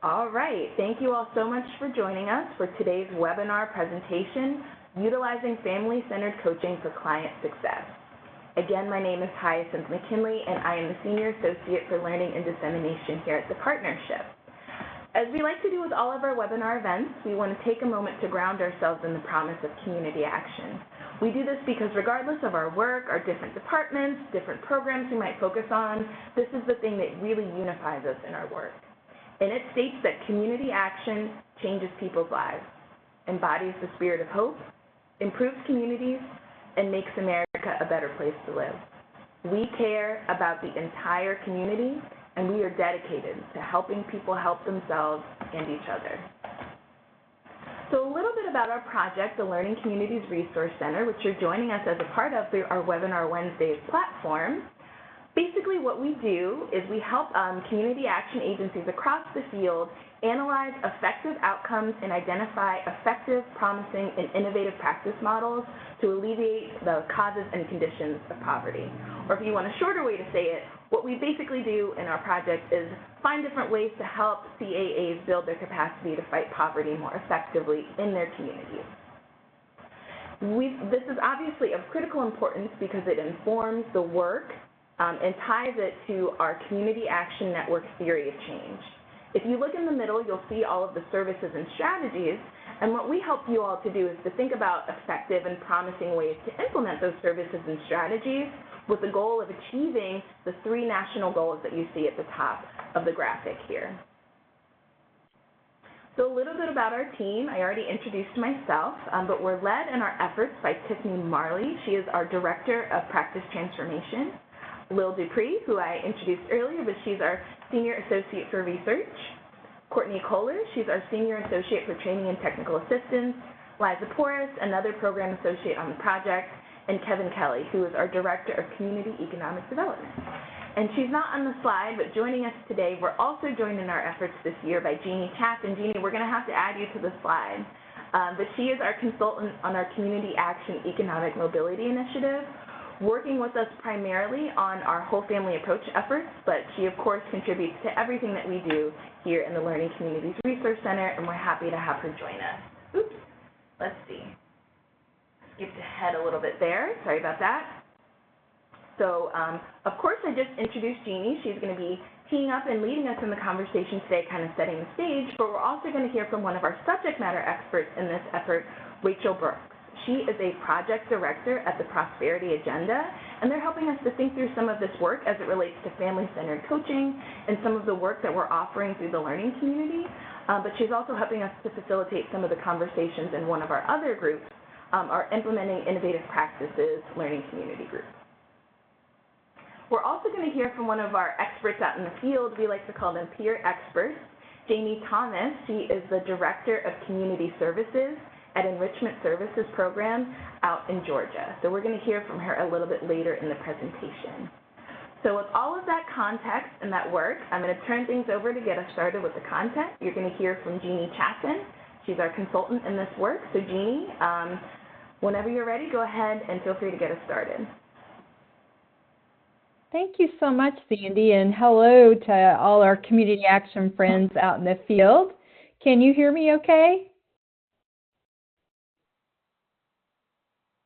All right, thank you all so much for joining us for today's webinar presentation, Utilizing Family-Centered Coaching for Client Success. Again, my name is Hyacinth McKinley, and I am the Senior Associate for Learning and Dissemination here at the Partnership. As we like to do with all of our webinar events, we want to take a moment to ground ourselves in the promise of community action. We do this because regardless of our work, our different departments, different programs we might focus on, this is the thing that really unifies us in our work. And it states that community action changes people's lives, embodies the spirit of hope, improves communities, and makes America a better place to live. We care about the entire community, and we are dedicated to helping people help themselves and each other. So a little bit about our project, the Learning Communities Resource Center, which you're joining us as a part of through our Webinar Wednesdays platform. Basically what we do is we help community action agencies across the field analyze effective outcomes and identify effective, promising, and innovative practice models to alleviate the causes and conditions of poverty. Or if you want a shorter way to say it, what we basically do in our project is find different ways to help CAAs build their capacity to fight poverty more effectively in their communities. This is obviously of critical importance because it informs the work and ties it to our Community Action Network theory of change. If you look in the middle, you'll see all of the services and strategies, and what we help you all to do is to think about effective and promising ways to implement those services and strategies with the goal of achieving the 3 national goals that you see at the top of the graphic here. So a little bit about our team. I already introduced myself, but we're led in our efforts by Tiffany Marley. She is our Director of Practice Transformation. Lil Dupree, who I introduced earlier, but she's our Senior Associate for Research. Courtney Kohler, she's our Senior Associate for Training and Technical Assistance. Liza Porras, another Program Associate on the project. And Kevin Kelly, who is our Director of Community Economic Development. And she's not on the slide, but joining us today, we're also joined in our efforts this year by Jeannie Chapin. Jeannie, we're going to have to add you to the slide. But she is our consultant on our Community Action Economic Mobility Initiative, working with us primarily on our whole family approach efforts, but she of course contributes to everything that we do here in the Learning Communities Resource Center, and we're happy to have her join us. Oops, let's see. Skipped ahead a little bit there, sorry about that. So of course I just introduced Jeannie. She's going to be teeing up and leading us in the conversation today, kind of setting the stage, but we're also going to hear from one of our subject matter experts in this effort, Rachel Brooks. She is a project director at the Prosperity Agenda, and they're helping us to think through some of this work as it relates to family-centered coaching and some of the work that we're offering through the learning community. But she's also helping us to facilitate some of the conversations in one of our other groups, our Implementing Innovative Practices Learning Community group. We're also going to hear from one of our experts out in the field. We like to call them peer experts. Jamie Thomas, she is the Director of Community Services at Enrichment Services Program out in Georgia. So we're going to hear from her a little bit later in the presentation. So with all of that context and that work, I'm going to turn things over to get us started with the content. You're going to hear from Jeannie Chapin. She's our consultant in this work. So Jeannie, whenever you're ready, go ahead and feel free to get us started. Thank you so much, Sandy, and hello to all our community action friends out in the field. Can you hear me okay?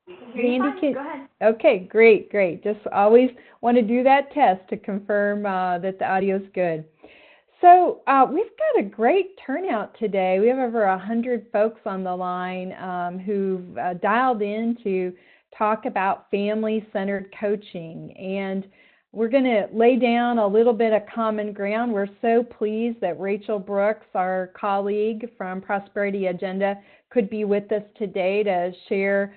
We can hear you fine. Go ahead. Okay, great. Just always want to do that test to confirm that the audio is good. So we've got a great turnout today. We have over 100 folks on the line who've dialed in to talk about family-centered coaching. And we're going to lay down a little bit of common ground. We're so pleased that Rachel Brooks, our colleague from Prosperity Agenda, could be with us today to share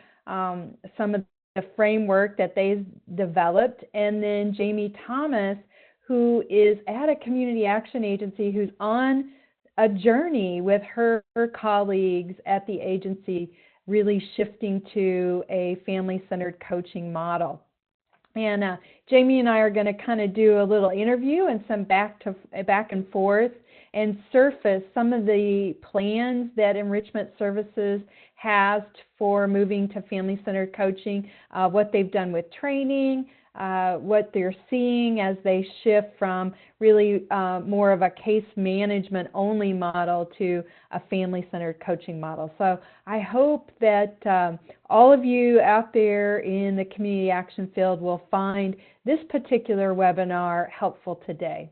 some of the framework that they've developed. And then Jamie Thomas, who is at a community action agency, who's on a journey with her colleagues at the agency, really shifting to a family-centered coaching model. And Jamie and I are going to kind of do a little interview and some back and forth and surface some of the plans that Enrichment Services has for moving to family-centered coaching, what they've done with training, what they're seeing as they shift from really more of a case management only model to a family-centered coaching model. So I hope that all of you out there in the community action field will find this particular webinar helpful today.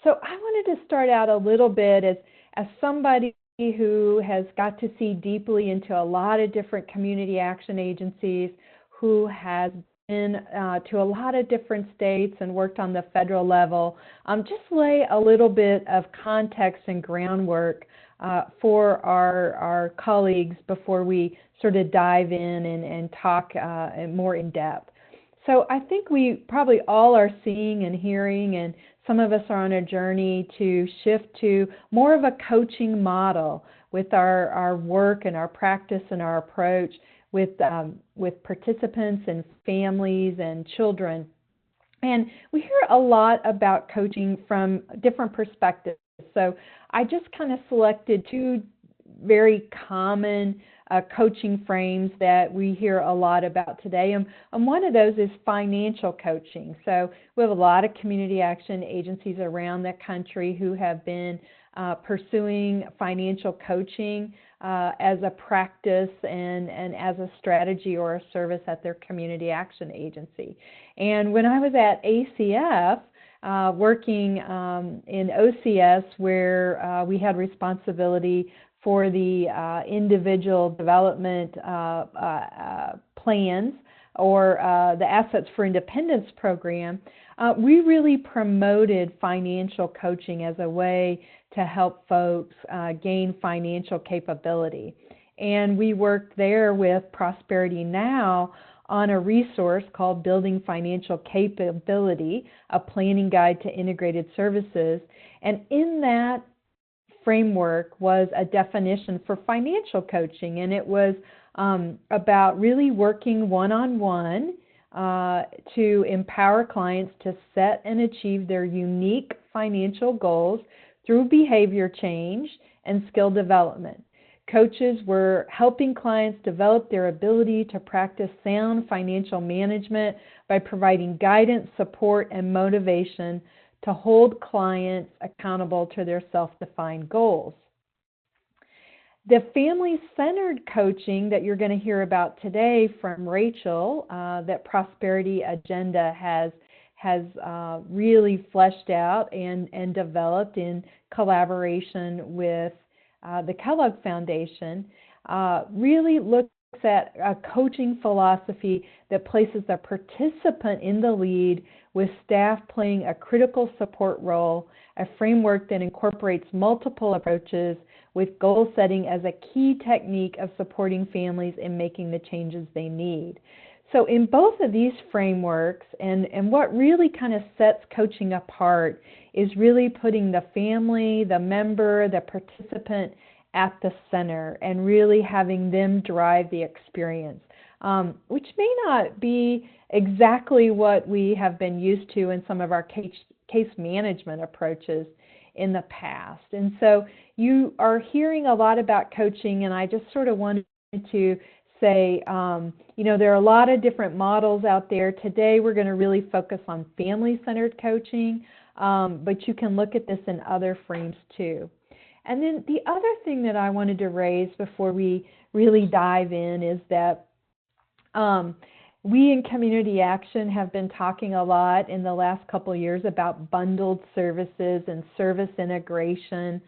So I wanted to start out a little bit as somebody who has got to see deeply into a lot of different community action agencies, who has been to a lot of different states and worked on the federal level, just lay a little bit of context and groundwork for our colleagues before we sort of dive in and talk more in depth. So I think we probably all are seeing and hearing, and some of us are on a journey to shift to more of a coaching model with our work and our practice and our approach with participants and families and children. And we hear a lot about coaching from different perspectives. So I just kind of selected two very common coaching frames that we hear a lot about today. And one of those is financial coaching. So we have a lot of community action agencies around the country who have been pursuing financial coaching as a practice and as a strategy or a service at their community action agency. And when I was at ACF, working in OCS, where we had responsibility for the individual development plans or the Assets for Independence program, we really promoted financial coaching as a way to help folks gain financial capability. And we worked there with Prosperity Now on a resource called Building Financial Capability, a planning guide to integrated services. And in that framework was a definition for financial coaching, and it was about really working one-on-one to empower clients to set and achieve their unique financial goals through behavior change and skill development. Coaches were helping clients develop their ability to practice sound financial management by providing guidance, support, and motivation to hold clients accountable to their self-defined goals. The family-centered coaching that you're going to hear about today from Rachel, that Prosperity Agenda has really fleshed out and developed in collaboration with the Kellogg Foundation, really looks at a coaching philosophy that places the participant in the lead, with staff playing a critical support role, a framework that incorporates multiple approaches with goal setting as a key technique of supporting families in making the changes they need. So in both of these frameworks, and what really kind of sets coaching apart is really putting the family, the member, the participant at the center and really having them drive the experience, which may not be exactly what we have been used to in some of our case management approaches in the past. And so you are hearing a lot about coaching, and I just sort of wanted to say, there are a lot of different models out there. Today we're going to really focus on family-centered coaching, but you can look at this in other frames too. And then the other thing that I wanted to raise before we really dive in is that we in Community Action have been talking a lot in the last couple of years about bundled services and service integration,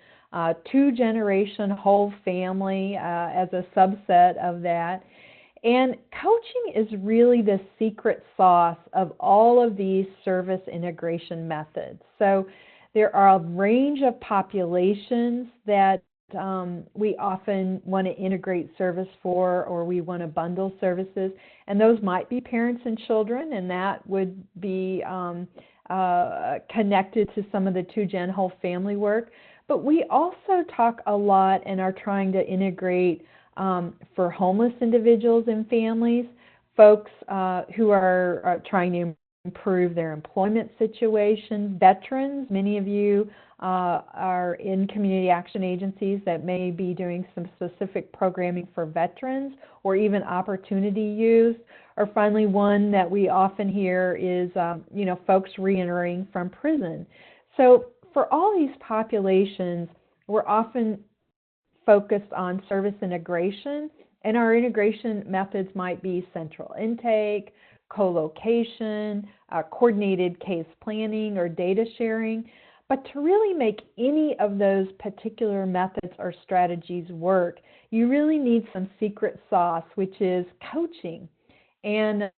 two-generation whole family as a subset of that. And coaching is really the secret sauce of all of these service integration methods. So there are a range of populations that we often want to integrate service for, or we want to bundle services, and those might be parents and children, and that would be connected to some of the two-gen whole family work. But we also talk a lot and are trying to integrate for homeless individuals and families, folks who are trying to improve their employment situation, veterans. Many of you are in community action agencies that may be doing some specific programming for veterans or even opportunity youth, Or finally, one that we often hear is, folks reentering from prison. So for all these populations, we're often focused on service integration, and our integration methods might be central intake, co-location, coordinated case planning, or data sharing. But to really make any of those particular methods or strategies work, you really need some secret sauce, which is coaching. And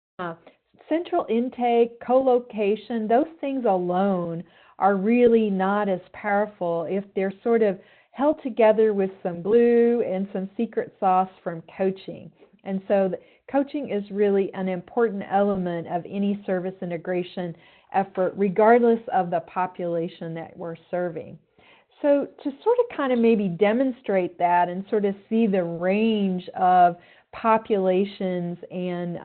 central intake, co-location, those things alone are really not as powerful if they're sort of held together with some glue and some secret sauce from coaching. And so coaching is really an important element of any service integration effort, regardless of the population that we're serving. So to sort of kind of maybe demonstrate that and sort of see the range of populations and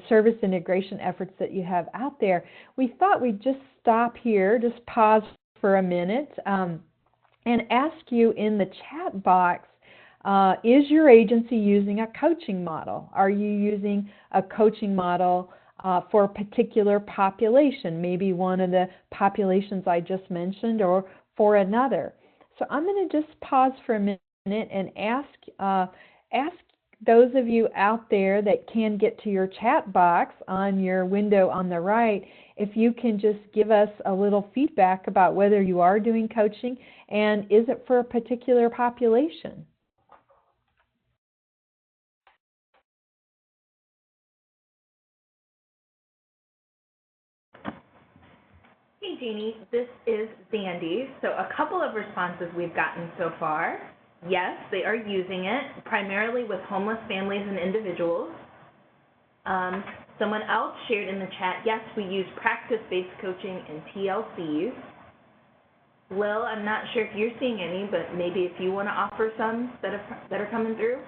service integration efforts that you have out there, we thought we'd just stop here, just pause for a minute, and ask you in the chat box, is your agency using a coaching model? Are you using a coaching model for a particular population, maybe one of the populations I just mentioned, or for another? So I'm going to just pause for a minute and ask those of you out there that can get to your chat box on your window on the right, if you can just give us a little feedback about whether you are doing coaching and is it for a particular population. Hey Jeannie, this is Sandy. So a couple of responses we've gotten so far. Yes, they are using it, primarily with homeless families and individuals. Someone else shared in the chat, yes, we use practice-based coaching and TLCs. Lil, I'm not sure if you're seeing any, but maybe if you want to offer some that are coming through.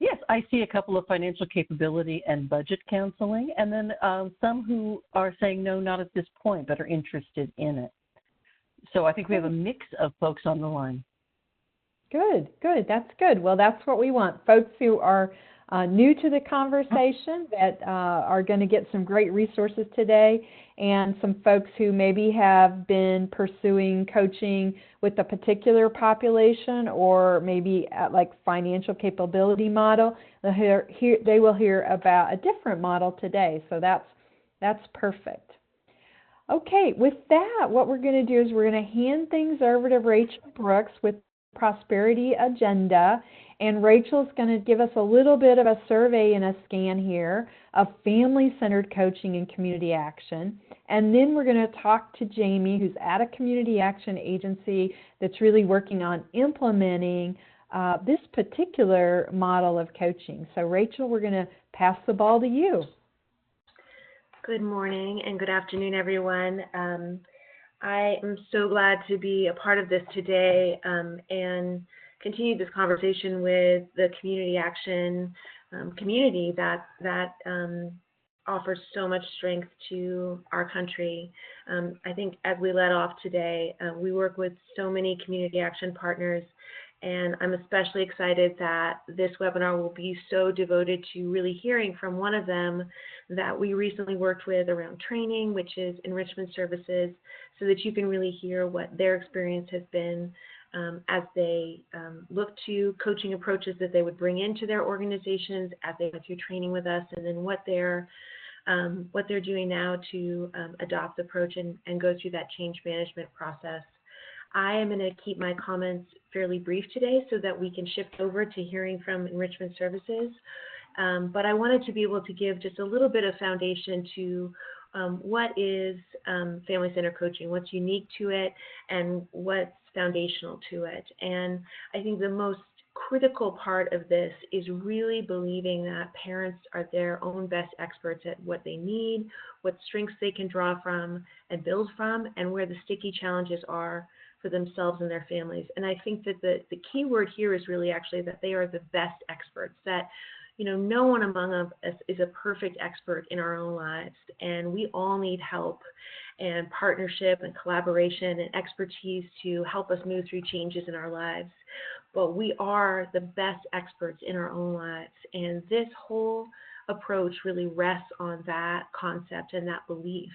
Yes, I see a couple of financial capability and budget counseling, and then some who are saying no, not at this point, but are interested in it. So I think we have a mix of folks on the line. Good, good. That's good. Well, that's what we want. Folks who are new to the conversation that are going to get some great resources today, and some folks who maybe have been pursuing coaching with a particular population or maybe like financial capability model. They will hear about a different model today. So that's perfect. Okay, with that, what we're going to do is we're going to hand things over to Rachel Brooks with Prosperity Agenda, and Rachel's going to give us a little bit of a survey and a scan here of family-centered coaching and community action, and then we're going to talk to Jamie, who's at a community action agency that's really working on implementing this particular model of coaching. So Rachel, we're going to pass the ball to you. Good morning and good afternoon, everyone. I am so glad to be a part of this today and continue this conversation with the community action community that offers so much strength to our country. I think as we led off today, we work with so many community action partners, and I'm especially excited that this webinar will be so devoted to really hearing from one of them that we recently worked with around training, which is enrichment services, so that you can really hear what their experience has been as they look to coaching approaches that they would bring into their organizations as they go through training with us, and then what they're doing now to adopt the approach and go through that change management process. I am going to keep my comments fairly brief today so that we can shift over to hearing from enrichment services. But I wanted to be able to give just a little bit of foundation to what is family-centered coaching, what's unique to it, and what's foundational to it. And I think the most critical part of this is really believing that parents are their own best experts at what they need, what strengths they can draw from and build from, and where the sticky challenges are for themselves and their families. And I think that the key word here is really actually that they are the best experts, that no one among us is a perfect expert in our own lives, and we all need help and partnership and collaboration and expertise to help us move through changes in our lives. But we are the best experts in our own lives, and this whole approach really rests on that concept and that belief.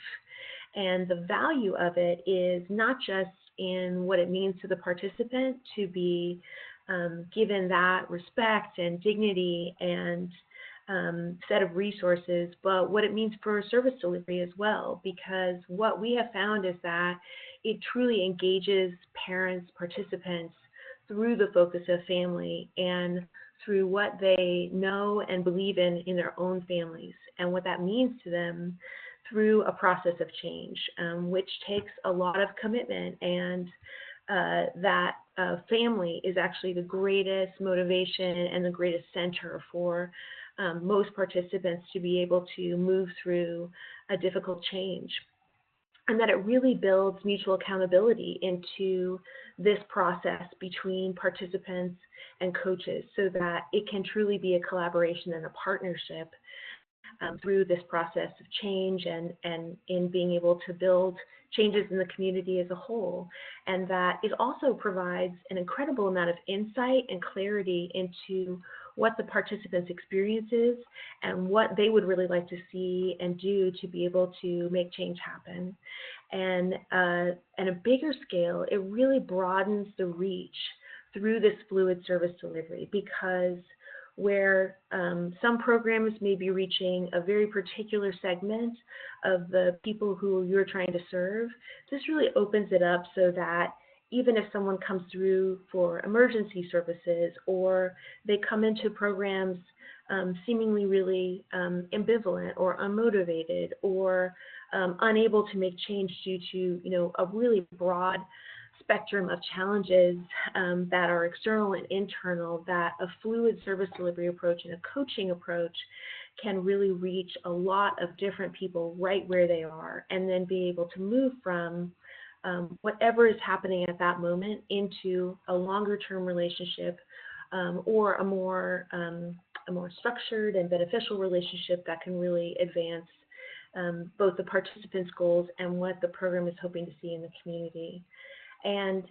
And the value of it is not just in what it means to the participant to be given that respect and dignity and set of resources, but what it means for service delivery as well, because what we have found is that it truly engages parents, participants through the focus of family and through what they know and believe in their own families and what that means to them through a process of change, which takes a lot of commitment, and that family is actually the greatest motivation and the greatest center for most participants to be able to move through a difficult change. And that it really builds mutual accountability into this process between participants and coaches so that it can truly be a collaboration and a partnership through this process of change and in being able to build changes in the community as a whole. And that it also provides an incredible amount of insight and clarity into what the participants' experience is and what they would really like to see and do to be able to make change happen. And at a bigger scale, it really broadens the reach through this fluid service delivery, because where some programs may be reaching a very particular segment of the people who you're trying to serve, this really opens it up so that even if someone comes through for emergency services, or they come into programs seemingly really ambivalent or unmotivated or unable to make change due to a really broad spectrum of challenges that are external and internal, that a fluid service delivery approach and a coaching approach can really reach a lot of different people right where they are, and then be able to move from whatever is happening at that moment into a longer term relationship or a more structured and beneficial relationship that can really advance both the participants' goals and what the program is hoping to see in the community. And,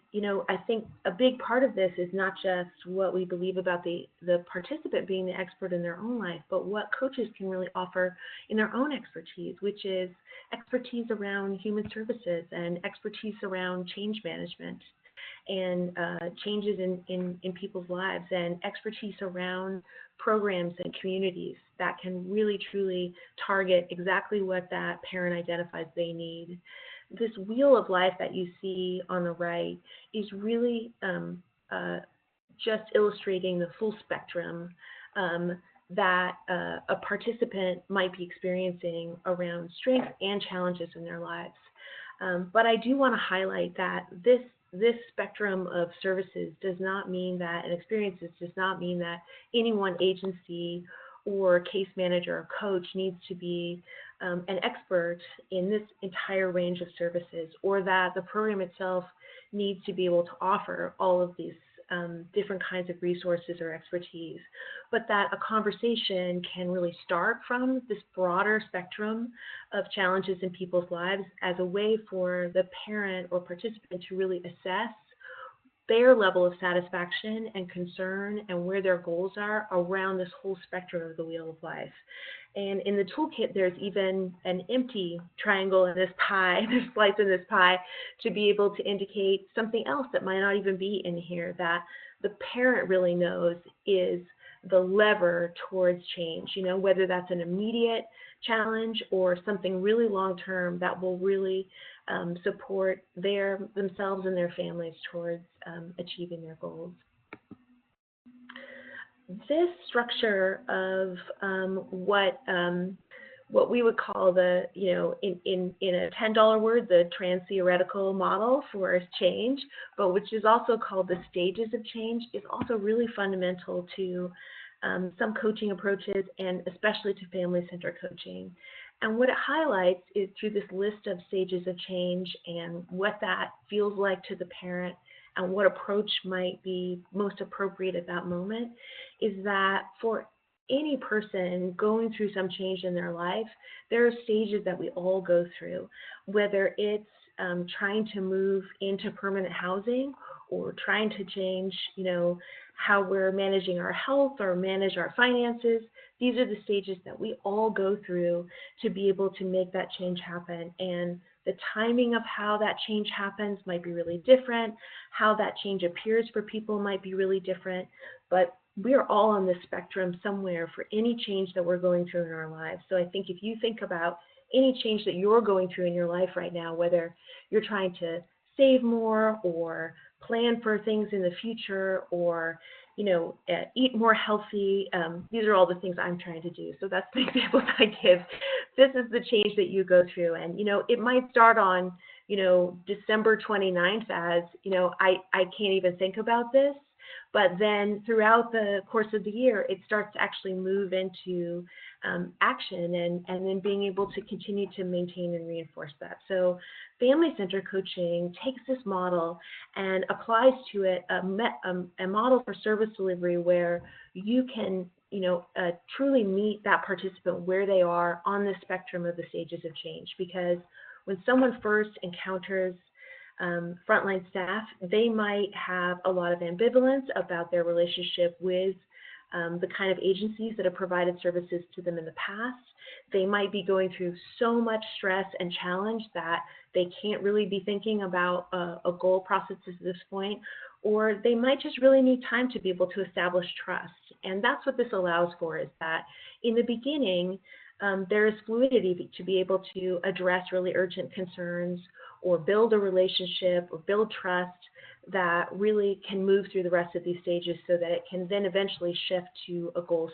I think a big part of this is not just what we believe about the participant being the expert in their own life, but what coaches can really offer in their own expertise, which is expertise around human services and expertise around change management and changes in people's lives, and expertise around programs and communities that can really, truly target exactly what that parent identifies they need. This wheel of life that you see on the right is really just illustrating the full spectrum that a participant might be experiencing around strengths and challenges in their lives. But I do want to highlight that this spectrum of services does not mean that, and experiences does not mean that any one agency or case manager or coach needs to be an expert in this entire range of services, or that the program itself needs to be able to offer all of these different kinds of resources or expertise, but that a conversation can really start from this broader spectrum of challenges in people's lives as a way for the parent or participant to really assess their level of satisfaction and concern and where their goals are around this whole spectrum of the wheel of life. And in the toolkit, there's even an empty triangle in this pie, this slice in this pie, to be able to indicate something else that might not even be in here, that the parent really knows is the lever towards change, whether that's an immediate challenge or something really long-term that will really support themselves and their families towards achieving their goals. This structure of what we would call the, in a $10 word, the trans-theoretical model for change, but which is also called the stages of change, is also really fundamental to some coaching approaches, and especially to family-centered coaching. And what it highlights is, through this list of stages of change and what that feels like to the parent and what approach might be most appropriate at that moment, is that for any person going through some change in their life, there are stages that we all go through, whether it's trying to move into permanent housing or trying to change, how we're managing our health or manage our finances. These are the stages that we all go through to be able to make that change happen. And the timing of how that change happens might be really different. How that change appears for people might be really different. But we are all on the spectrum somewhere for any change that we're going through in our lives. So I think if you think about any change that you're going through in your life right now, whether you're trying to save more or plan for things in the future or eat more healthy. These are all the things I'm trying to do. So that's the examples I give. This is the change that you go through. And, it might start on, December 29th as, I can't even think about this. But then throughout the course of the year, it starts to actually move into action and then being able to continue to maintain and reinforce that. So family-centered coaching takes this model and applies to it a model for service delivery where you can truly meet that participant where they are on the spectrum of the stages of change. Because when someone first encounters frontline staff, they might have a lot of ambivalence about their relationship with the kind of agencies that have provided services to them in the past. They might be going through so much stress and challenge that they can't really be thinking about a goal process at this point, or they might just really need time to be able to establish trust. And that's what this allows for, is that in the beginning, there is fluidity to be able to address really urgent concerns or build a relationship or build trust that really can move through the rest of these stages so that it can then eventually shift to a goal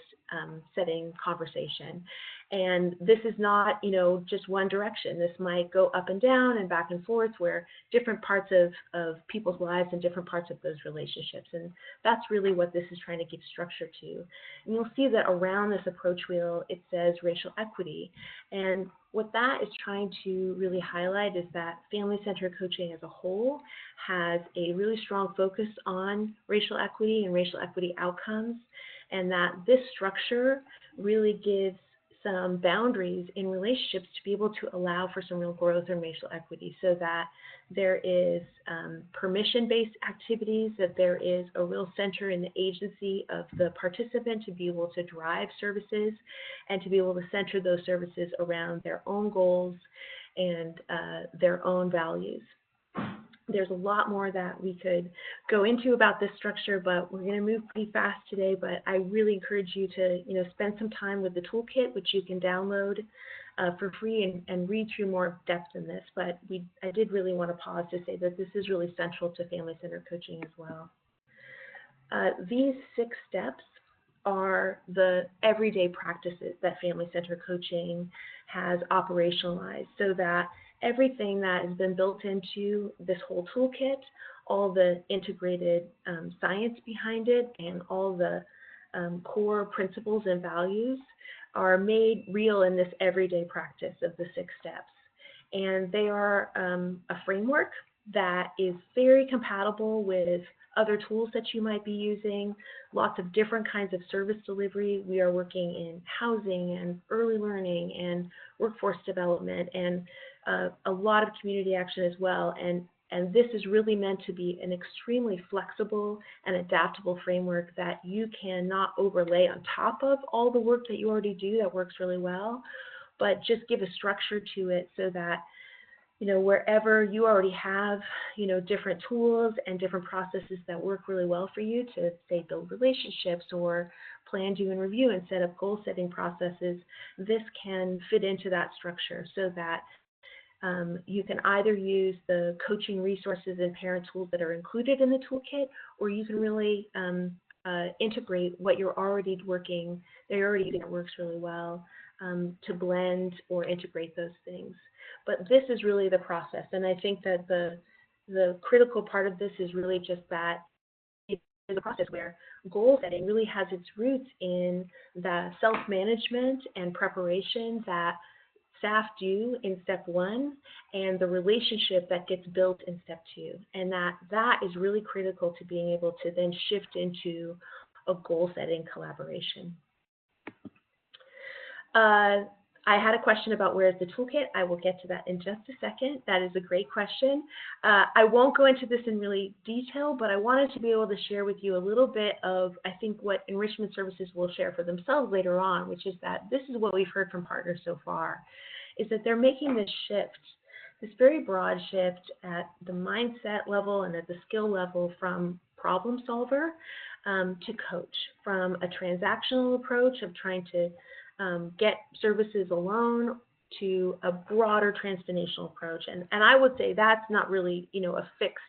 setting conversation. And this is not, just one direction. This might go up and down and back and forth, where different parts of people's lives and different parts of those relationships. And that's really what this is trying to give structure to. And you'll see that around this approach wheel, it says racial equity. And what that is trying to really highlight is that family-centered coaching as a whole has a really strong focus on racial equity and racial equity outcomes, and that this structure really gives some boundaries in relationships to be able to allow for some real growth in racial equity, so that there is permission-based activities, that there is a real center in the agency of the participant to be able to drive services and to be able to center those services around their own goals and their own values. There's a lot more that we could go into about this structure, but we're going to move pretty fast today. But I really encourage you to, spend some time with the toolkit, which you can download for free and read through more depth in this. But I did really want to pause to say that this is really central to family-centered coaching as well. These 6 steps are the everyday practices that family-centered coaching has operationalized, so that everything that has been built into this whole toolkit, all the integrated science behind it, and all the core principles and values are made real in this everyday practice of the 6 steps. And they are a framework that is very compatible with other tools that you might be using, lots of different kinds of service delivery. We are working in housing and early learning and workforce development and a lot of community action as well. And this is really meant to be an extremely flexible and adaptable framework that you cannot overlay on top of all the work that you already do that works really well, but just give a structure to it so that wherever you already have, different tools and different processes that work really well for you to, say, build relationships or plan, do, and review and set up goal-setting processes, this can fit into that structure so that you can either use the coaching resources and parent tools that are included in the toolkit, or you can really integrate what you're already working, that you're already using that works really well, to blend or integrate those things. But this is really the process, and I think that the critical part of this is really just that it is a process where goal setting really has its roots in the self-management and preparation that staff do in step 1 and the relationship that gets built in step 2, and that is really critical to being able to then shift into a goal setting collaboration. I had a question about where is the toolkit. I will get to that in just a second. That is a great question. I won't go into this in really detail, but I wanted to be able to share with you a little bit of, I think, what enrichment services will share for themselves later on, which is that this is what we've heard from partners so far, is that they're making this shift, this very broad shift at the mindset level and at the skill level from problem solver to coach, from a transactional approach of trying to get services alone to a broader transformational approach. And I would say that's not really, a fixed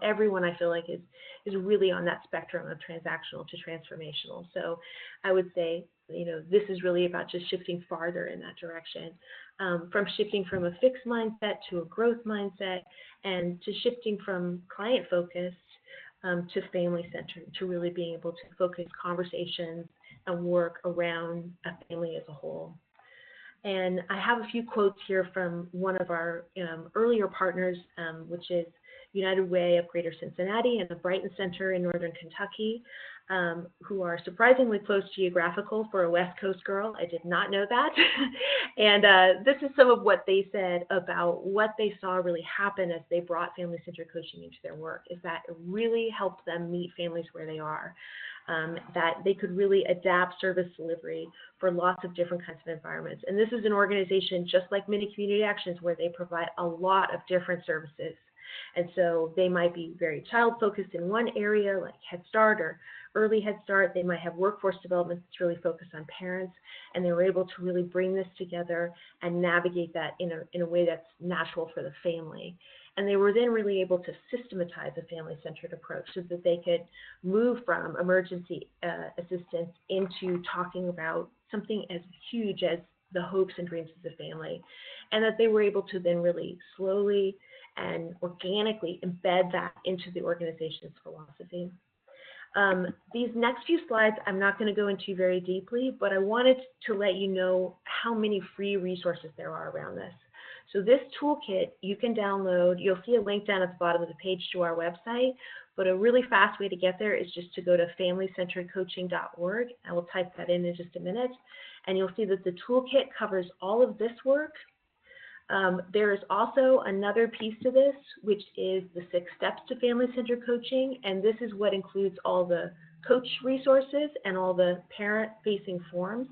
everyone I feel like is really on that spectrum of transactional to transformational. So I would say, this is really about just shifting farther in that direction, from shifting from a fixed mindset to a growth mindset, and to shifting from client focused to family centered, to really being able to focus conversations and work around a family as a whole. And I have a few quotes here from one of our earlier partners, which is United Way of Greater Cincinnati and the Brighton Center in Northern Kentucky, who are surprisingly close geographical for a West Coast girl. I did not know that. And this is some of what they said about what they saw really happen as they brought family-centered coaching into their work, is that it really helped them meet families where they are. That they could really adapt service delivery for lots of different kinds of environments. And this is an organization just like many community actions where they provide a lot of different services. And so they might be very child focused in one area like Headstart or early Headstart. They might have workforce development that's really focused on parents, and they were able to really bring this together and navigate that in a way that's natural for the family. And they were then really able to systematize a family-centered approach so that they could move from emergency assistance into talking about something as huge as the hopes and dreams of the family, and that they were able to then really slowly and organically embed that into the organization's philosophy. These next few slides I'm not going to go into very deeply, but I wanted to let you know how many free resources there are around this. So this toolkit you can download. You'll see a link down at the bottom of the page to our website, but a really fast way to get there is just to go to familycenteredcoaching.org. I will type that in just a minute, and you'll see that the toolkit covers all of this work. There is also another piece to this, which is the 6 steps to family-centered coaching, and this is what includes all the coach resources and all the parent-facing forms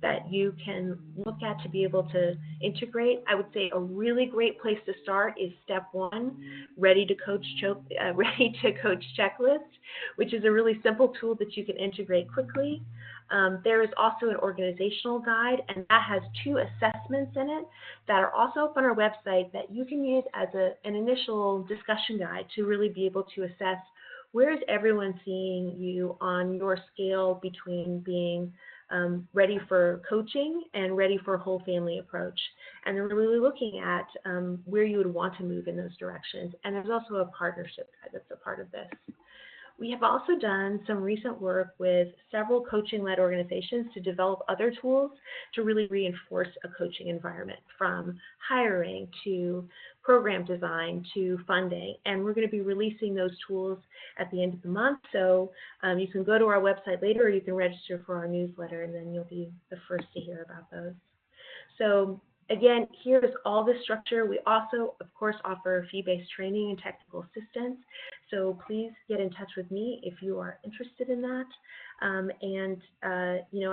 that you can look at to be able to integrate. I would say a really great place to start is step 1, ready to coach checklist, which is a really simple tool that you can integrate quickly. There is also an organizational guide, and that has 2 assessments in it that are also up on our website that you can use as an initial discussion guide to really be able to assess where is everyone seeing you on your scale between being ready for coaching and ready for a whole family approach. And then we're really looking at where you would want to move in those directions. And there's also a partnership guide that's a part of this. We have also done some recent work with several coaching-led organizations to develop other tools to really reinforce a coaching environment, from hiring to program design to funding. And we're going to be releasing those tools at the end of the month. So you can go to our website later, or you can register for our newsletter, and then you'll be the first to hear about those. So again, here's all the structure. We also, of course, offer fee-based training and technical assistance. So please get in touch with me if you are interested in that.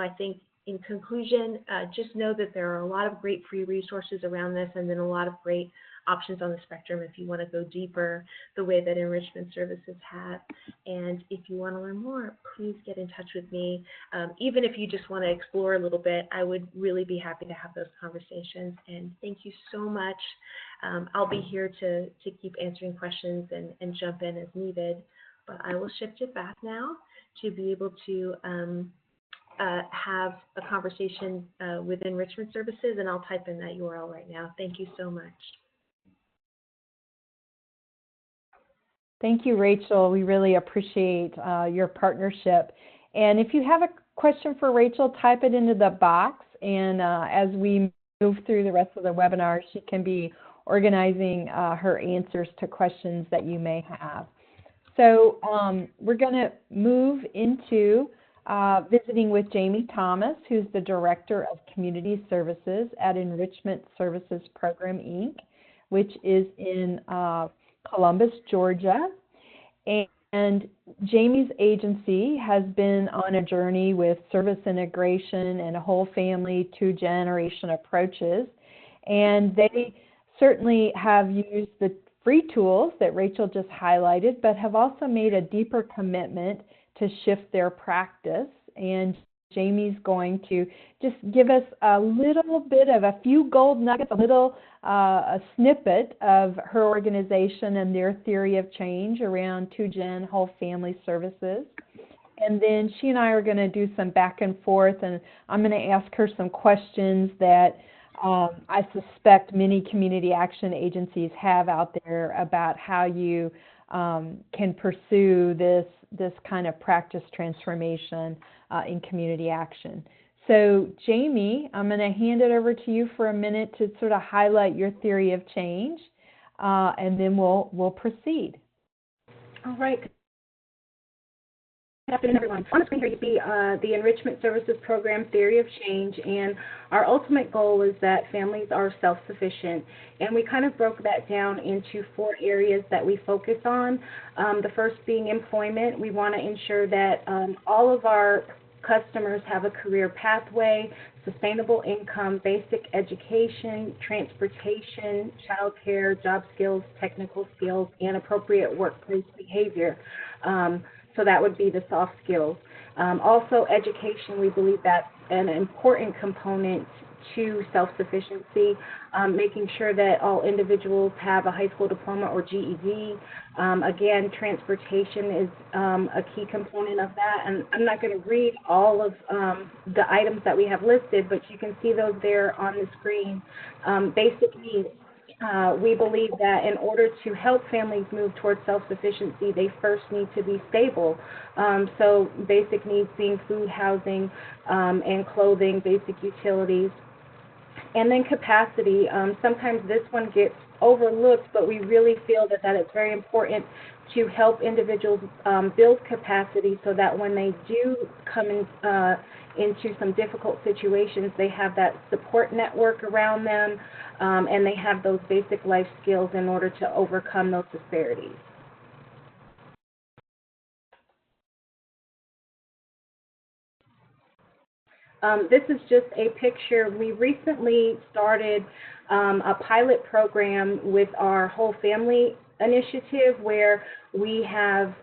I think in conclusion, just know that there are a lot of great free resources around this, and then a lot of great options on the spectrum if you want to go deeper the way that enrichment services have. And if you want to learn more, please get in touch with me. Even if you just want to explore a little bit, I would really be happy to have those conversations. And thank you so much. I'll be here to keep answering questions and jump in as needed. But I will shift it back now to be able to have a conversation with enrichment services, and I'll type in that URL right now. Thank you so much. Thank you, Rachel. We really appreciate your partnership. And if you have a question for Rachel, type it into the box. And as we move through the rest of the webinar, she can be organizing her answers to questions that you may have. So we're going to move into visiting with Jamie Thomas, who's the Director of Community Services at Enrichment Services Program, Inc., which is in Columbus, Georgia. And Jamie's agency has been on a journey with service integration and a whole family, two-generation approaches. And they certainly have used the free tools that Rachel just highlighted, but have also made a deeper commitment to shift their practice. And Jamie's going to just give us a little bit of a few gold nuggets, a snippet of her organization and their theory of change around two-gen whole family services. And then she and I are going to do some back and forth, and I'm going to ask her some questions that I suspect many community action agencies have out there about how you can pursue this kind of practice transformation in community action. So Jamie, I'm going to hand it over to you for a minute to sort of highlight your theory of change, and then we'll proceed. All right. Good afternoon, everyone. On the screen here you see the Enrichment Services Program Theory of Change, and our ultimate goal is that families are self-sufficient. And we kind of broke that down into 4 areas that we focus on. The first being employment. We want to ensure that all of our customers have a career pathway, sustainable income, basic education, transportation, childcare, job skills, technical skills, and appropriate workplace behavior. So that would be the soft skills. Also, education, we believe that's an important component to self-sufficiency, making sure that all individuals have a high school diploma or GED. Again, transportation is a key component of that. And I'm not going to read all of the items that we have listed, but you can see those there on the screen. Basic needs. We believe that in order to help families move towards self-sufficiency, they first need to be stable. So basic needs being food, housing, and clothing, basic utilities. And then capacity. Sometimes this one gets overlooked, but we really feel that it's very important to help individuals build capacity so that when they do come into some difficult situations, they have that support network around them, and they have those basic life skills in order to overcome those disparities. This is just a picture. We recently started a pilot program with our whole family initiative where we have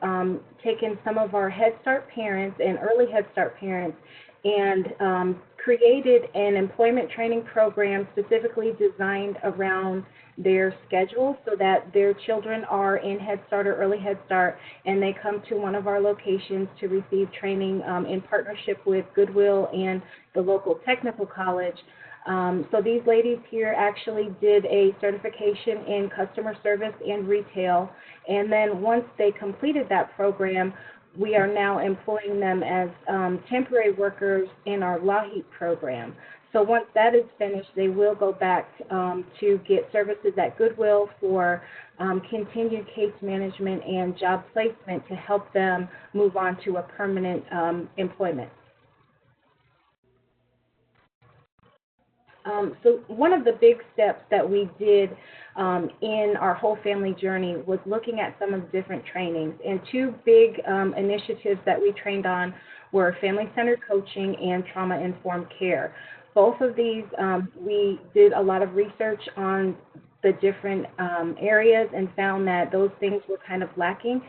taken some of our Headstart parents and early Headstart parents and created an employment training program specifically designed around their schedule so that their children are in Head Start or early Head Start, and they come to one of our locations to receive training in partnership with Goodwill and the local technical college. So these ladies here actually did a certification in customer service and retail, and then once they completed that program, we are now employing them as temporary workers in our LAHEAP program. So once that is finished, they will go back to get services at Goodwill for continued case management and job placement to help them move on to a permanent employment. So one of the big steps that we did in our whole family journey was looking at some of the different trainings. And 2 big initiatives that we trained on were family-centered coaching and trauma-informed care. Both of these, we did a lot of research on the different areas and found that those things were kind of lacking.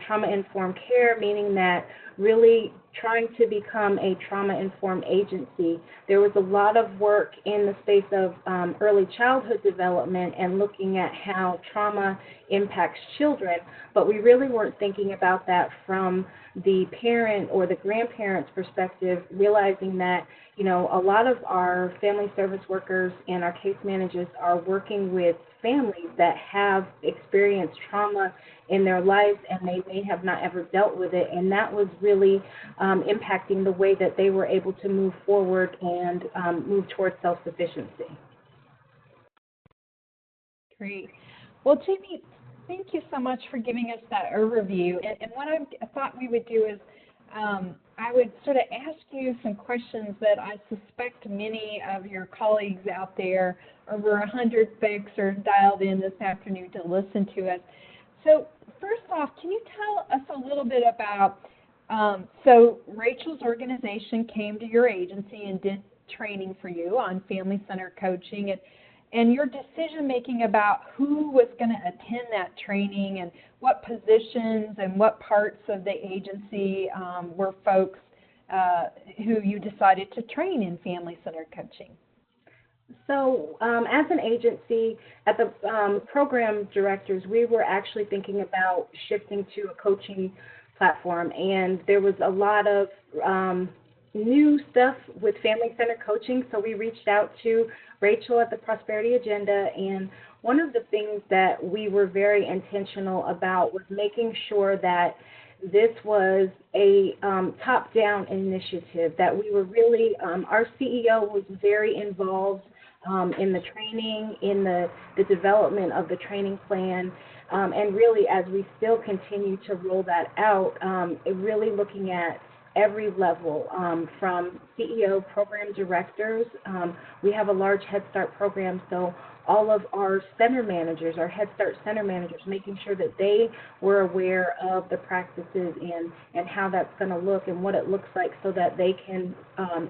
Trauma-informed care, meaning that really trying to become a trauma-informed agency. There was a lot of work in the space of early childhood development and looking at how trauma impacts children, but we really weren't thinking about that from the parent or the grandparent's perspective, realizing that, you know, a lot of our family service workers and our case managers are working with families that have experienced trauma in their lives and they may have not ever dealt with it, and that was really impacting the way that they were able to move forward and move towards self-sufficiency. Great. Well, Jamie, thank you so much for giving us that overview. And what I thought we would do is I would sort of ask you some questions that I suspect many of your colleagues out there, over 100 folks, are dialed in this afternoon to listen to us. So first off, can you tell us a little bit about, so Rachel's organization came to your agency and did training for you on family-centered coaching, and your decision-making about who was going to attend that training and what positions and what parts of the agency were folks who you decided to train in family-centered coaching. So as an agency, at the program directors, we were actually thinking about shifting to a coaching platform, and there was a lot of new stuff with family-centered coaching, so we reached out to Rachel at the Prosperity Agenda, and one of the things that we were very intentional about was making sure that this was a top-down initiative, that we were really, our CEO was very involved in the training, in the development of the training plan, and really as we still continue to roll that out, really looking at every level, from CEO, program directors. We have a large Headstart program, so all of our center managers, our Headstart center managers, making sure that they were aware of the practices and how that's going to look and what it looks like, so that they can,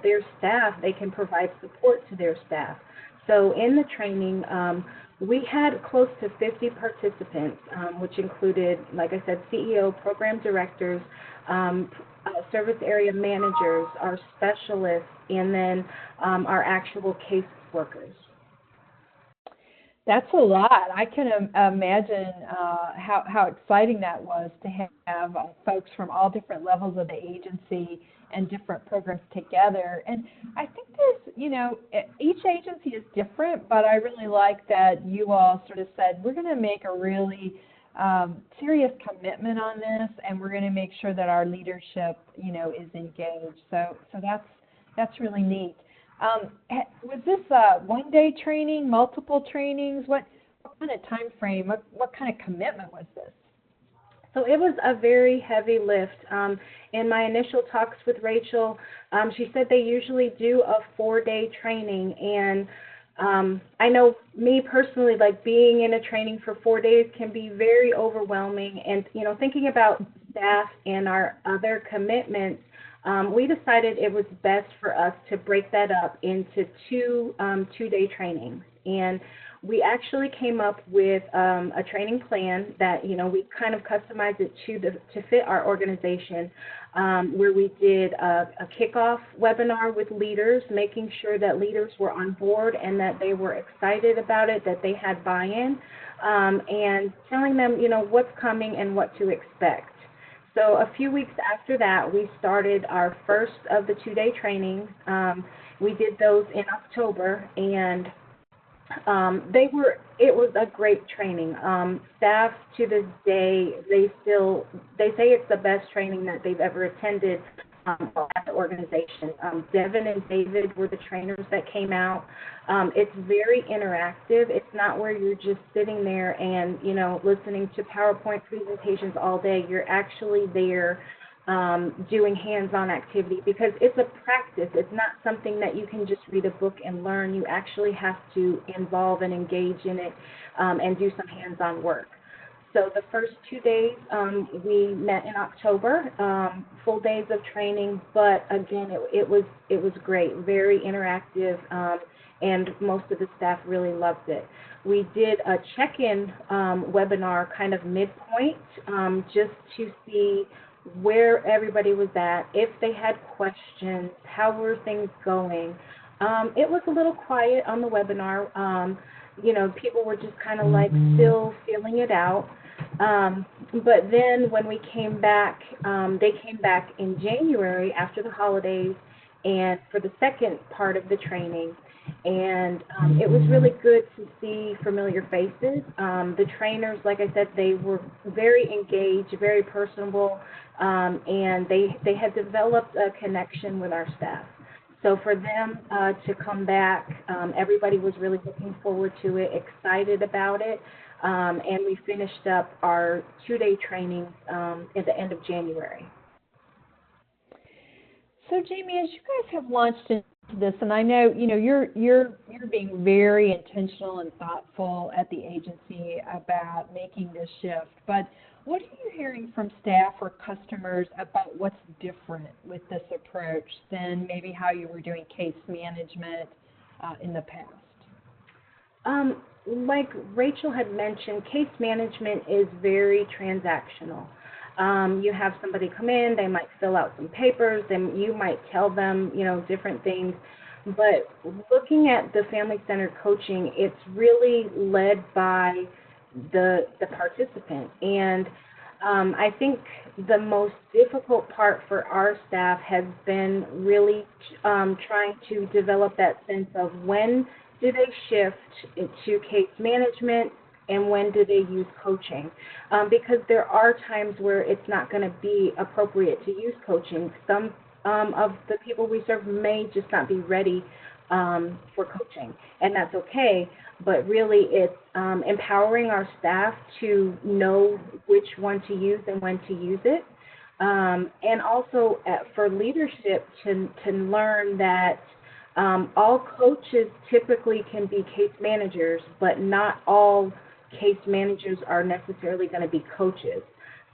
their staff, they can provide support to their staff. So in the training, we had close to 50 participants, which included, like I said, CEO, program directors, service area managers, our specialists, and then our actual case workers. That's a lot. I can imagine how exciting that was to have folks from all different levels of the agency and different programs together. And I think there's, you know, each agency is different, but I really like that you all sort of said, we're going to make a really serious commitment on this, and we're going to make sure that our leadership, you know, is engaged. So that's really neat. Was this a one-day training, multiple trainings? What kind of time frame? What kind of commitment was this? So it was a very heavy lift. In my initial talks with Rachel, she said they usually do a 4-day training, and I know me personally, like being in a training for 4 days can be very overwhelming, and you know, thinking about staff and our other commitments, we decided it was best for us to break that up into two 2-day trainings. And we actually came up with a training plan that, you know, we kind of customized it to fit our organization, where we did a kickoff webinar with leaders, making sure that leaders were on board and that they were excited about it, that they had buy-in, and telling them, you know, what's coming and what to expect. So a few weeks after that, we started our first of the 2-day trainings. We did those in October, and it was a great training. Staff to this day, they say it's the best training that they've ever attended at the organization. Devin and David were the trainers that came out. It's very interactive. It's not where you're just sitting there and, you know, listening to PowerPoint presentations all day. You're actually there doing hands-on activity, because it's a practice. It's not something that you can just read a book and learn. You actually have to involve and engage in it and do some hands-on work. So the first 2 days we met in October, full days of training, but again, it was great, very interactive, and most of the staff really loved it. We did a check-in webinar kind of midpoint, just to see where everybody was at, if they had questions, how were things going. It was a little quiet on the webinar. You know, people were just kind of like still feeling it out. But then when we came back, they came back in January after the holidays, and for the second part of the training. And it was really good to see familiar faces. The trainers, like I said, they were very engaged, very personable, and they had developed a connection with our staff. So for them to come back, everybody was really looking forward to it, excited about it, and we finished up our 2-day training at the end of January. So Jamie, as you guys have launched into this, and I know you're being very intentional and thoughtful at the agency about making this shift, but what are you hearing from staff or customers about what's different with this approach than maybe how you were doing case management in the past? Like Rachel had mentioned, case management is very transactional. You have somebody come in, they might fill out some papers, and you might tell them, different things. But looking at the family-centered coaching, it's really led by the participant. And I think the most difficult part for our staff has been really trying to develop that sense of when do they shift to case management and when do they use coaching? Because there are times where it's not going to be appropriate to use coaching. Some of the people we serve may just not be ready for coaching, and that's okay. But really, it's empowering our staff to know which one to use and when to use it. And also for leadership to learn that all coaches typically can be case managers, but not all case managers are necessarily going to be coaches.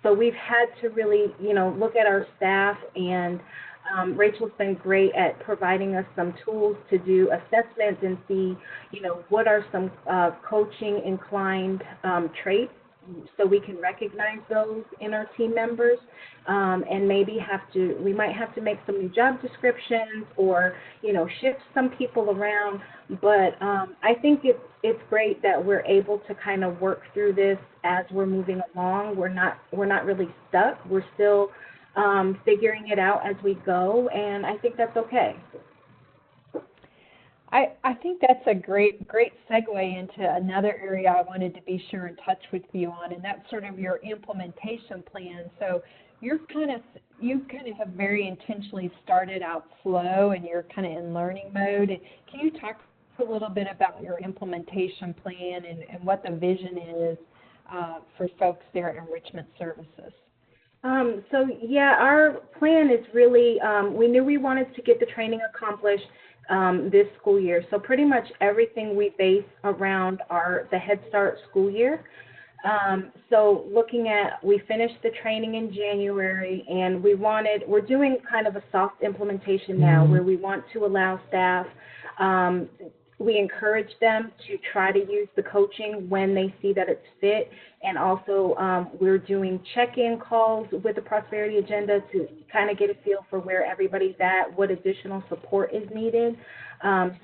So we've had to really, look at our staff, and Rachel's been great at providing us some tools to do assessments and see, what are some coaching inclined traits, so we can recognize those in our team members, and maybe we might have to make some new job descriptions or, shift some people around. But I think it's great that we're able to kind of work through this as we're moving along. We're not really stuck. We're still figuring it out as we go, and I think that's okay. I think that's a great segue into another area I wanted to be sure in touch with you on, and that's sort of your implementation plan. So you kind of have very intentionally started out slow, and you're kind of in learning mode. Can you talk a little bit about your implementation plan and what the vision is for folks there at Enrichment Services? Our plan is really, we knew we wanted to get the training accomplished this school year. So pretty much everything we base around the Headstart school year. So we finished the training in January, and we're doing kind of a soft implementation now where we want to allow staff, we encourage them to try to use the coaching when they see that it's fit. And also we're doing check-in calls with the Prosperity Agenda to kind of get a feel for where everybody's at, what additional support is needed.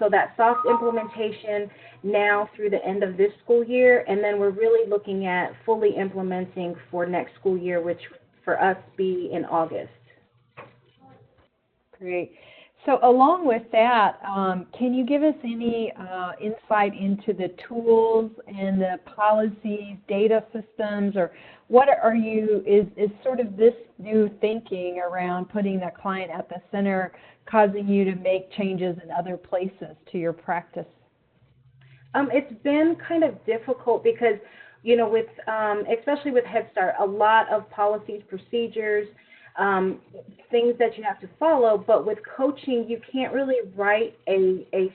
So that soft implementation now through the end of this school year, and then we're really looking at fully implementing for next school year, which for us be in August. Great. So along with that, can you give us any insight into the tools and the policies, data systems, or what is sort of this new thinking around putting the client at the center causing you to make changes in other places to your practice? It's been kind of difficult because, with especially with Headstart, a lot of policies, procedures, things that you have to follow, but with coaching, you can't really write a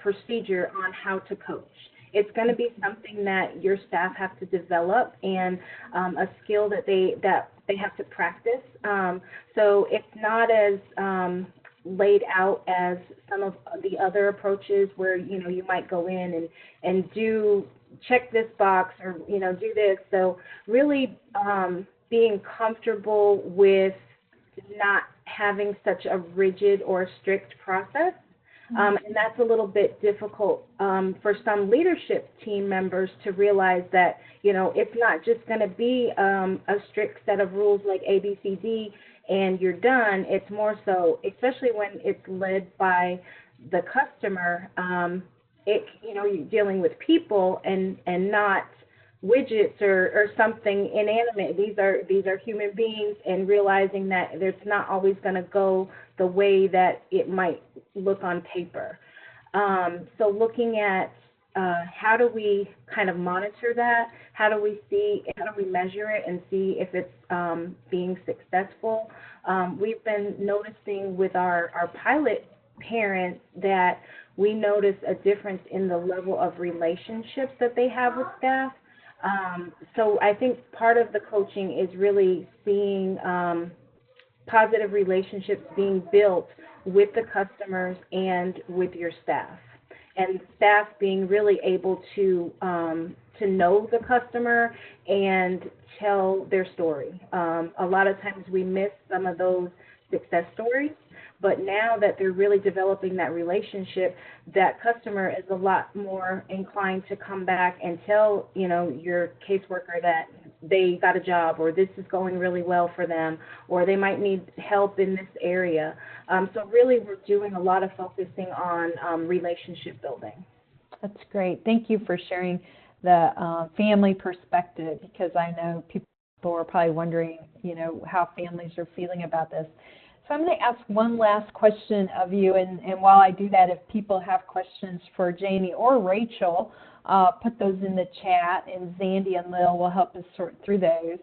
procedure on how to coach. It's going to be something that your staff have to develop, and a skill that they have to practice. So it's not as laid out as some of the other approaches where, you might go in and check this box or, do this. So really being comfortable with not having such a rigid or strict process. And that's a little bit difficult for some leadership team members to realize that, it's not just going to be a strict set of rules like A, B, C, D, and you're done. It's more so, especially when it's led by the customer, you're dealing with people and not widgets or something inanimate. These are human beings, and realizing that it's not always going to go the way that it might look on paper. So looking at how do we kind of monitor that? How do we measure it and see if it's being successful? We've been noticing with our pilot parents that we notice a difference in the level of relationships that they have with staff. So I think part of the coaching is really seeing positive relationships being built with the customers and with your staff, and staff being really able to know the customer and tell their story. A lot of times we miss some of those success stories, but now that they're really developing that relationship, that customer is a lot more inclined to come back and tell, your caseworker that they got a job, or this is going really well for them, or they might need help in this area. So really we're doing a lot of focusing on relationship building. That's great. Thank you for sharing the family perspective, because I know people are probably wondering, how families are feeling about this. So I'm going to ask one last question of you, and while I do that, if people have questions for Jamie or Rachel, put those in the chat, and Zandy and Lil will help us sort through those.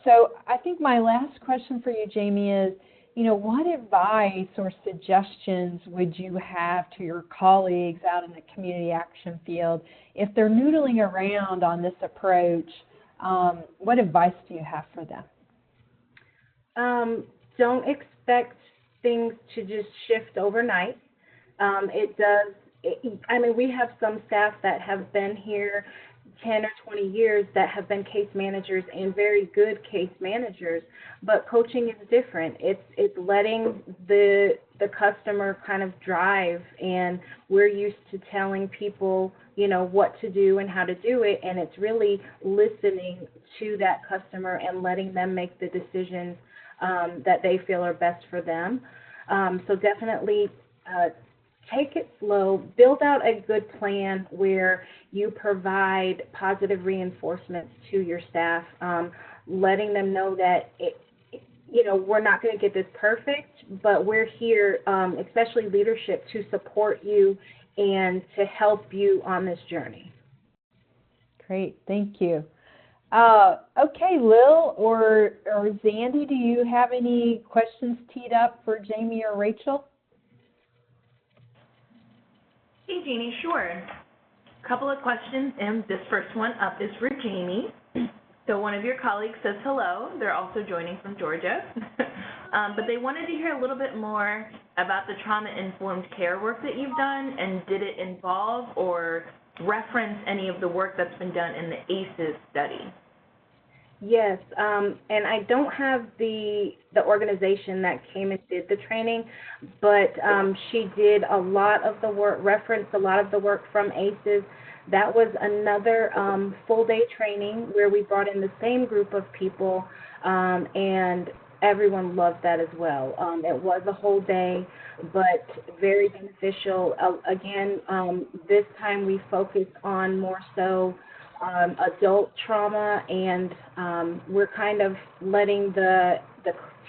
So I think my last question for you, Jamie, is, what advice or suggestions would you have to your colleagues out in the community action field if they're noodling around on this approach? What advice do you have for them? Don't expect things to just shift overnight. We have some staff that have been here 10 or 20 years that have been case managers and very good case managers, but coaching is different. It's letting the customer kind of drive, and we're used to telling people, what to do and how to do it, and it's really listening to that customer and letting them make the decisions that they feel are best for them. So definitely take it slow, build out a good plan where you provide positive reinforcements to your staff, letting them know that we're not going to get this perfect, but we're here, especially leadership, to support you and to help you on this journey. Great, thank you. Okay, Lil or Zandy, do you have any questions teed up for Jamie or Rachel? Hey, Jeannie, sure. A couple of questions, and this first one up is for Jamie. So one of your colleagues says hello. They're also joining from Georgia. But they wanted to hear a little bit more about the trauma-informed care work that you've done, and did it involve or reference any of the work that's been done in the ACEs study? Yes, and I don't have the organization that came and did the training, but she did a lot of the work, referenced a lot of the work from ACEs. That was another full-day training where we brought in the same group of people, and everyone loved that as well. It was a whole day, but very beneficial. Again, this time we focused on more so adult trauma, and we're kind of letting the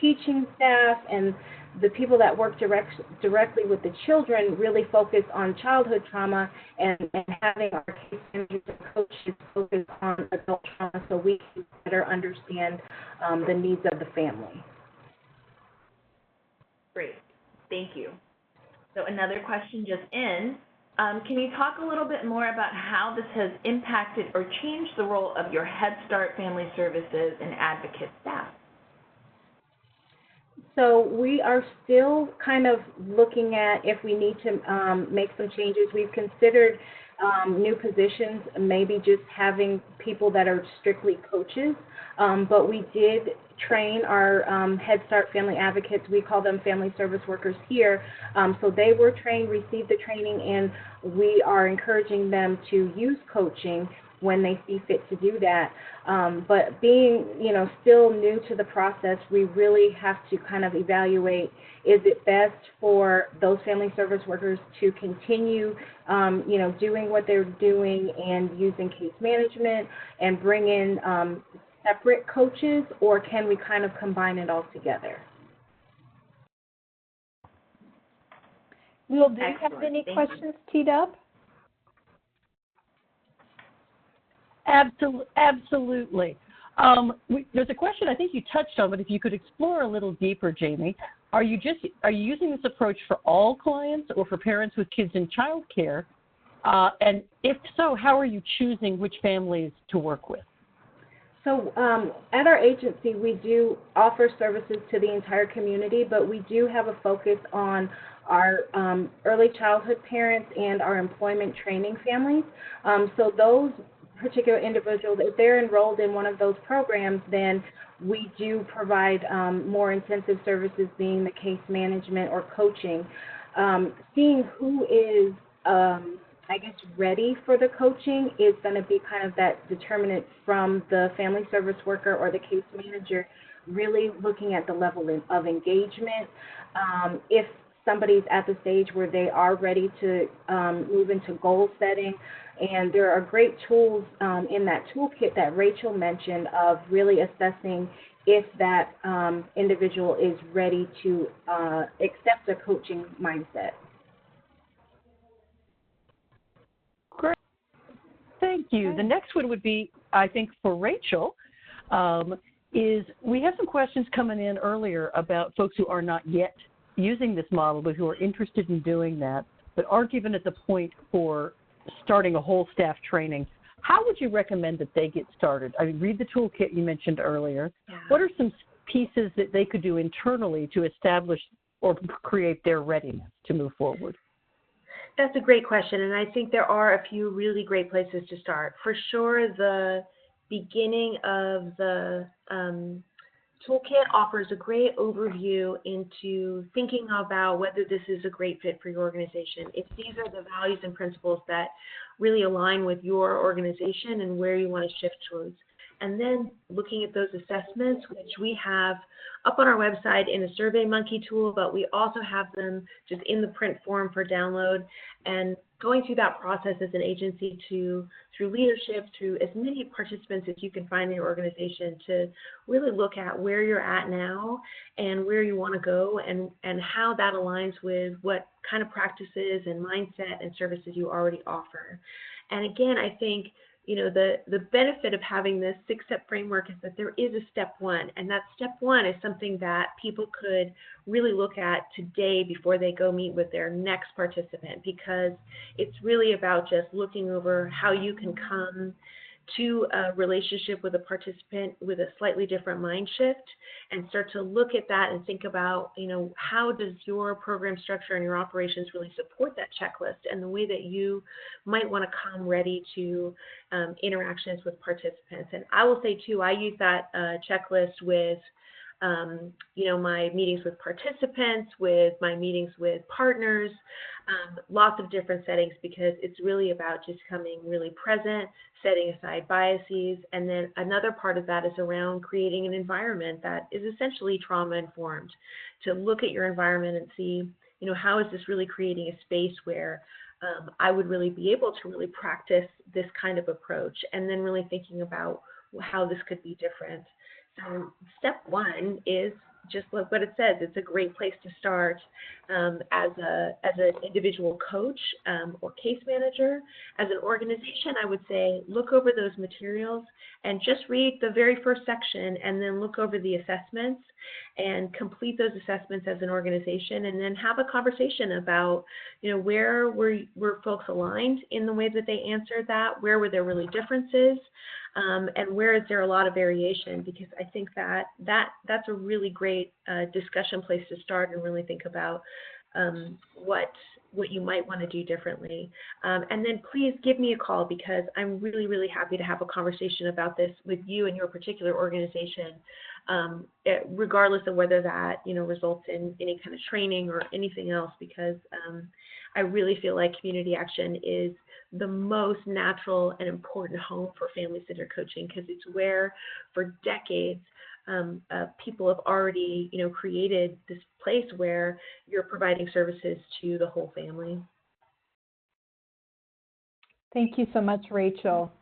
teaching staff and the people that work directly with the children really focus on childhood trauma, and having our case managers and coaches focus on adult trauma so we can better understand the needs of the family. Great, thank you. So another question just in. Can you talk a little bit more about how this has impacted or changed the role of your Headstart Family Services and advocate staff? So we are still kind of looking at if we need to make some changes. We've considered new positions, maybe just having people that are strictly coaches, but we did train our Headstart family advocates. We call them family service workers here. So they were trained, received the training, and we are encouraging them to use coaching when they see fit to do that. But being, still new to the process, we really have to kind of evaluate, is it best for those family service workers to continue, doing what they're doing and using case management and bring in separate coaches, or can we kind of combine it all together? Will, do you have any questions teed up? Absolutely. There's a question I think you touched on, but if you could explore a little deeper, Jamie, are you using this approach for all clients or for parents with kids in childcare? And if so, how are you choosing which families to work with? So at our agency, we do offer services to the entire community, but we do have a focus on our early childhood parents and our employment training families. So those particular individuals, if they're enrolled in one of those programs, then we do provide more intensive services, being the case management or coaching. Seeing who is ready for the coaching is going to be kind of that determinant from the family service worker or the case manager, really looking at the level of engagement. If somebody's at the stage where they are ready to move into goal setting, and there are great tools in that toolkit that Rachel mentioned of really assessing if that individual is ready to accept a coaching mindset. Great. Thank you. The next one would be, I think, for Rachel, is we have some questions coming in earlier about folks who are not yet using this model, but who are interested in doing that, but aren't even at the point for starting a whole staff training. How would you recommend that they get started? I mean, read the toolkit you mentioned earlier. Yeah. What are some pieces that they could do internally to establish or create their readiness to move forward? That's a great question, and I think there are a few really great places to start. For sure, the beginning of the Toolkit offers a great overview into thinking about whether this is a great fit for your organization. If these are the values and principles that really align with your organization and where you want to shift towards. And then looking at those assessments, which we have up on our website in a SurveyMonkey tool, but we also have them just in the print form for download, and going through that process as an agency through leadership, through as many participants as you can find in your organization to really look at where you're at now and where you want to go, and how that aligns with what kind of practices and mindset and services you already offer. And again, I think the benefit of having this 6-step framework is that there is a step one, and that step one is something that people could really look at today before they go meet with their next participant, because it's really about just looking over how you can come to a relationship with a participant with a slightly different mind shift, and start to look at that and think about, how does your program structure and your operations really support that checklist and the way that you might want to come ready to interactions with participants. And I will say too, I use that checklist with my meetings with participants, with my meetings with partners, lots of different settings, because it's really about just coming really present, setting aside biases. And then another part of that is around creating an environment that is essentially trauma informed, to look at your environment and see, how is this really creating a space where I would really be able to really practice this kind of approach, and then really thinking about how this could be different. So step one is just like what it says. It's a great place to start as an individual coach or case manager. As an organization, I would say look over those materials and just read the very first section, and then look over the assessments and complete those assessments as an organization, and then have a conversation about, where were folks aligned in the way that they answered that, where were there really differences, and where is there a lot of variation, because I think that's a really great discussion place to start and really think about what you might want to do differently. And then please give me a call, because I'm really, really happy to have a conversation about this with you and your particular organization, regardless of whether that, results in any kind of training or anything else, because I really feel like community action is the most natural and important home for family-centered coaching, because it's where for decades people have already, created this place where you're providing services to the whole family. Thank you so much, Rachel.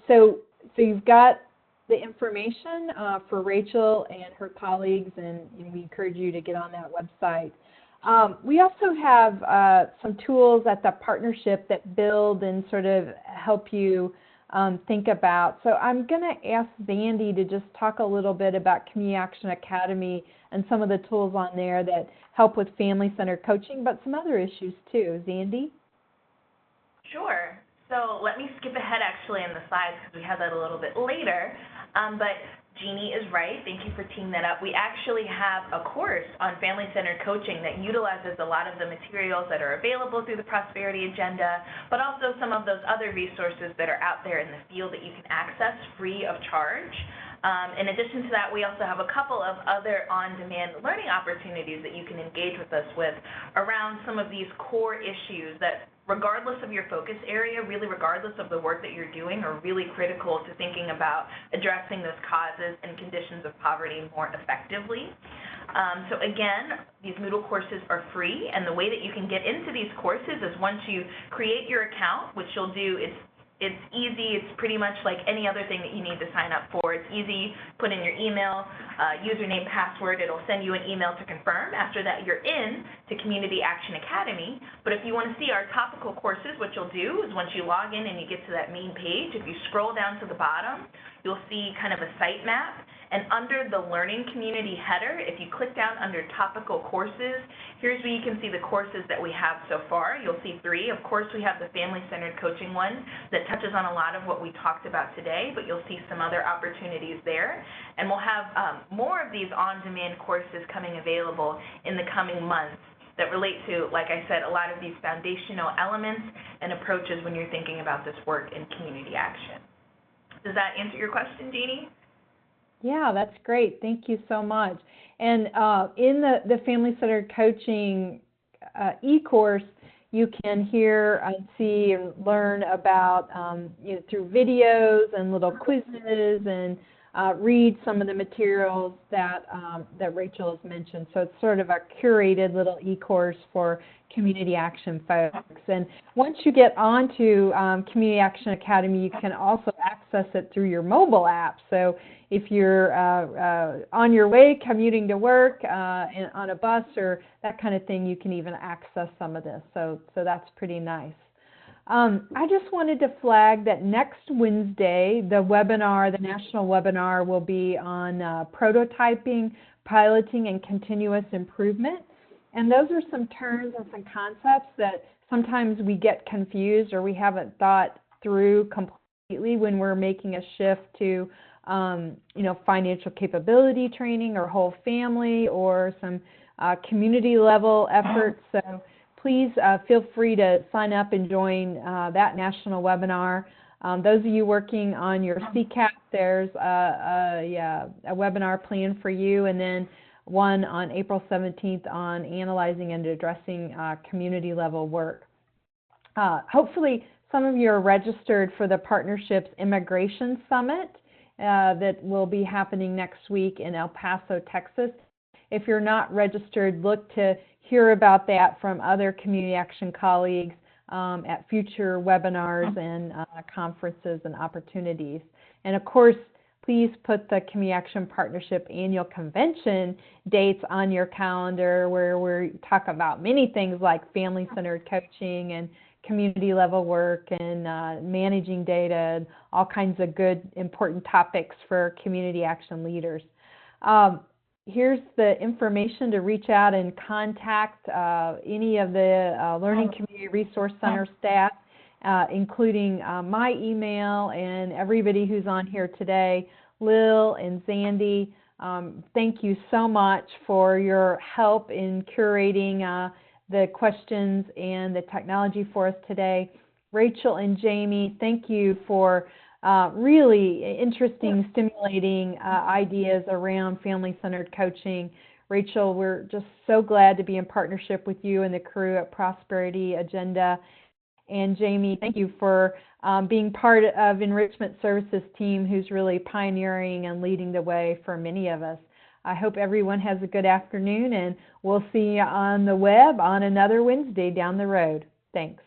So you've got the information for Rachel and her colleagues, and we encourage you to get on that website. We also have some tools at the partnership that build and sort of help you think about. So I'm going to ask Zandy to just talk a little bit about Community Action Academy and some of the tools on there that help with family-centered coaching, but some other issues too. Zandy? Sure. So let me skip ahead actually in the slides because we have that a little bit later. But Jeannie is right. Thank you for teeing that up. We actually have a course on family-centered coaching that utilizes a lot of the materials that are available through the Prosperity Agenda, but also some of those other resources that are out there in the field that you can access free of charge. In addition to that, we also have a couple of other on-demand learning opportunities that you can engage with us with around some of these core issues that, regardless of your focus area, really regardless of the work that you're doing, are really critical to thinking about addressing those causes and conditions of poverty more effectively. So again, these Moodle courses are free, and the way that you can get into these courses is once you create your account, which you'll do, it's easy. It's pretty much like any other thing that you need to sign up for. It's easy. Put in your email, username, password. It'll send you an email to confirm. After that, you're in to Community Action Academy. But if you want to see our topical courses, what you'll do is once you log in and you get to that main page, if you scroll down to the bottom, you'll see kind of a site map. And under the Learning Community header, if you click down under Topical Courses, here's where you can see the courses that we have so far. You'll see 3. Of course, we have the Family-Centered Coaching one that touches on a lot of what we talked about today, but you'll see some other opportunities there. And we'll have more of these on-demand courses coming available in the coming months that relate to, like I said, a lot of these foundational elements and approaches when you're thinking about this work in community action. Does that answer your question, Jeannie? Yeah, that's great. Thank you so much. And in the Family-Centered Coaching e-course, you can hear and see and learn about, through videos and little quizzes and read some of the materials that Rachel has mentioned. So it's sort of a curated little e-course for community action folks. And once you get onto Community Action Academy, you can also access it through your mobile app. So if you're on your way commuting to work on a bus or that kind of thing, you can even access some of this. So that's pretty nice. I just wanted to flag that next Wednesday, the national webinar will be on prototyping, piloting, and continuous improvement. And those are some terms and some concepts that sometimes we get confused or we haven't thought through completely when we're making a shift to financial capability training or whole family or some community level efforts. So please feel free to sign up and join that national webinar. Those of you working on your CCAP, there's a webinar planned for you, and then one on April 17th on analyzing and addressing community level work. Hopefully some of you are registered for the Partnerships Immigration Summit that will be happening next week in El Paso, Texas. If you're not registered, look to hear about that from other community action colleagues at future webinars and conferences and opportunities. And of course, please put the Community Action Partnership Annual Convention dates on your calendar where we talk about many things like family-centered coaching and community level work and managing data and all kinds of good important topics for community action leaders. Here's the information to reach out and contact any of the Learning Community Resource Center staff, including my email and everybody who's on here today, Lil and Zandy. Thank you so much for your help in curating the questions and the technology for us today. Rachel and Jamie, thank you for really interesting, stimulating ideas around family-centered coaching. Rachel, we're just so glad to be in partnership with you and the crew at Prosperity Agenda. And Jamie, thank you for being part of Enrichment Services team who's really pioneering and leading the way for many of us. I hope everyone has a good afternoon, and we'll see you on the web on another Wednesday down the road. Thanks.